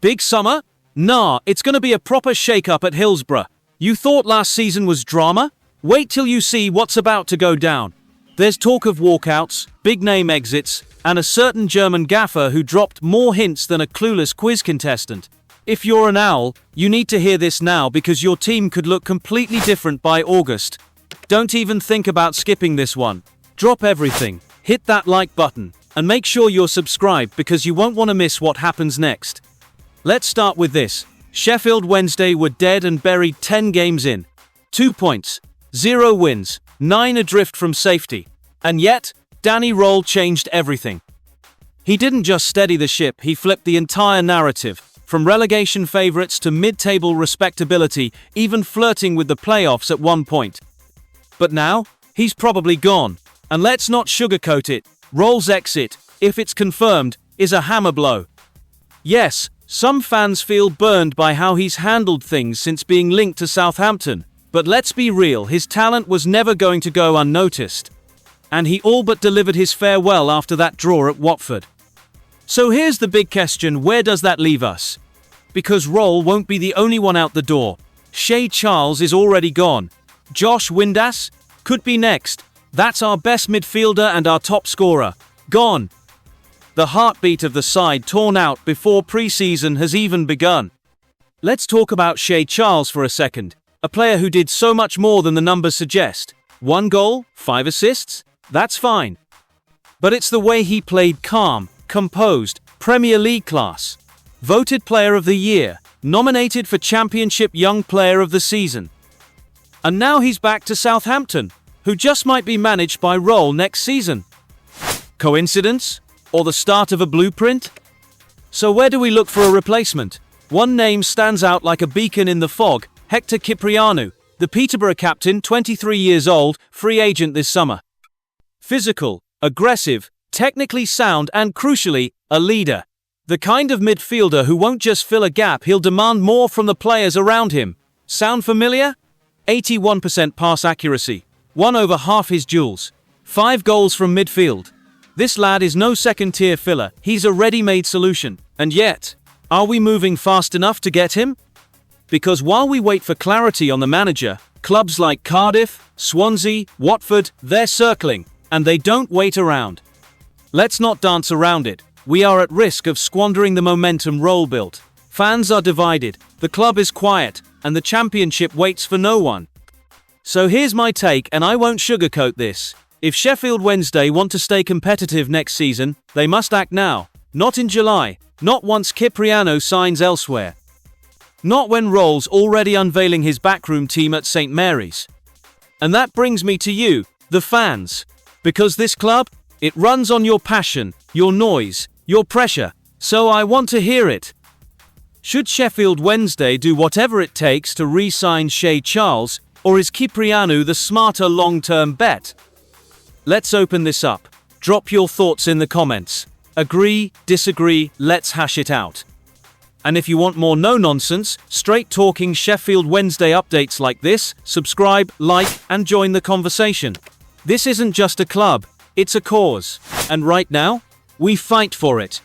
Big summer? Nah, it's gonna be a proper shake-up at Hillsborough. You thought last season was drama? Wait till you see what's about to go down. There's talk of walkouts, big-name exits, and a certain German gaffer who dropped more hints than a clueless quiz contestant. If you're an owl, you need to hear this now because your team could look completely different by August. Don't even think about skipping this one. Drop everything, hit that like button, and make sure you're subscribed because you won't want to miss what happens next. Let's start with this. Sheffield Wednesday were dead and buried 10 games in. 2 points, 0 wins, 9 adrift from safety. And yet, Danny Roll changed everything. He didn't just steady the ship, he flipped the entire narrative. From relegation favourites to mid-table respectability, even flirting with the playoffs at one point. But now, he's probably gone. And let's not sugarcoat it, Roll's exit, if it's confirmed, is a hammer blow. Yes, some fans feel burned by how he's handled things since being linked to Southampton. But let's be real, his talent was never going to go unnoticed. And he all but delivered his farewell after that draw at Watford. So here's the big question, where does that leave us? Because Roll won't be the only one out the door. Shea Charles is already gone. Josh Windass could be next. That's our best midfielder and our top scorer. Gone. The heartbeat of the side torn out before pre-season has even begun. Let's talk about Shea Charles for a second. A player who did so much more than the numbers suggest. 1 goal, 5 assists? That's fine. But it's the way he played, calm, composed, Premier League class. Voted Player of the Year, nominated for Championship Young Player of the Season. And now he's back to Southampton, who just might be managed by Roll next season. Coincidence? Or the start of a blueprint? So where do we look for a replacement? One name stands out like a beacon in the fog, Hector Cipriano, the Peterborough captain, 23 years old, free agent this summer. Physical, aggressive, technically sound and, crucially, a leader. The kind of midfielder who won't just fill a gap, he'll demand more from the players around him. Sound familiar? 81% pass accuracy, won over half his duels, 5 goals from midfield. This lad is no second-tier filler, he's a ready-made solution. And yet, are we moving fast enough to get him? Because while we wait for clarity on the manager, clubs like Cardiff, Swansea, Watford, they're circling, and they don't wait around. Let's not dance around it. We are at risk of squandering the momentum Roll built. Fans are divided, the club is quiet, and the championship waits for no one. So here's my take, and I won't sugarcoat this. If Sheffield Wednesday want to stay competitive next season, they must act now. Not in July, not once Cipriano signs elsewhere. Not when Roll's already unveiling his backroom team at St. Mary's. And that brings me to you, the fans. Because this club, it runs on your passion, your noise, your pressure, so I want to hear it. Should Sheffield Wednesday do whatever it takes to re-sign Shea Charles, or is Cipriano the smarter long-term bet? Let's open this up. Drop your thoughts in the comments. Agree, disagree, let's hash it out. And if you want more no-nonsense, straight-talking Sheffield Wednesday updates like this, subscribe, like, and join the conversation. This isn't just a club, it's a cause. And right now, we fight for it.